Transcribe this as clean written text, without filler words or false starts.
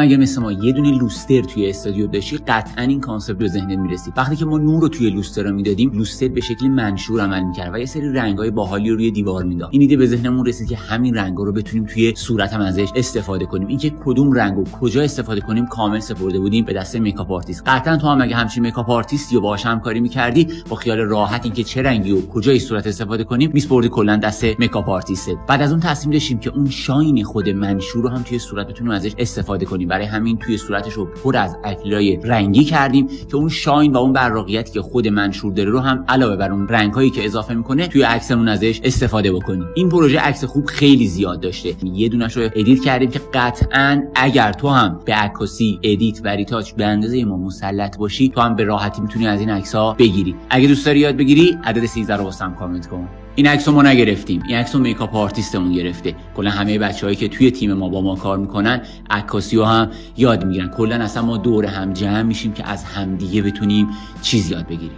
اگه مثل ما یه دونه لوستر توی استودیو داشتی قطعا این کانسپت به ذهنت میرسید. وقتی که ما نور رو توی لوستر میدادیم، لوستر به شکلی منشور عمل میکرد و یه سری رنگ‌های باحالی رو روی دیوار میداد. این ایده به ذهنمون رسید که همین رنگا رو بتونیم توی صورت هم ازش استفاده کنیم. اینکه کدوم رنگو کجا استفاده کنیم کامل سپرده بودیم به دست میکاپ آرتیست. قطعا تو هم اگه همچین میکاپ آرتیستی رو باهاش همکاری می‌کردی، با خیال راحت اینکه چه رنگی و کجای صورت استفاده کنیم میسپردی کلا دست میکاپ آرتیست. بعد از اون تصمیم داشتیم که اون شاین خود منشور رو هم توی صورت بتونیم ازش استفاده کنیم. برای همین توی صورتش رو پر از اکریلای رنگی کردیم که اون شاین و اون براقیتی که خود منشور داره رو هم علاوه بر اون رنگ‌هایی که اضافه می‌کنه توی عکسمون ازش استفاده بکنیم. این پروژه عکس خوب خیلی زیاد داشته. یه دونه‌ش رو ادیت کردیم که قطعاً اگر تو هم به عکاسی، ادیت و ریتاچ به اندازه ما مسلط باشی، تو هم به راحتی می‌تونی از این عکس‌ها بگیری. اگه دوست داری یاد بگیری، عدد 13 رو واسم کامنت کن. این عکسو ما نگرفتیم، این عکسو میکاپ آرتیستمون گرفته. کلا همه بچه‌هایی که توی تیم ما با ما کار میکنن عکاسیو هم یاد میگیرن. کلا اصلا ما دور هم جمع میشیم که از همدیگه بتونیم چیز یاد بگیریم.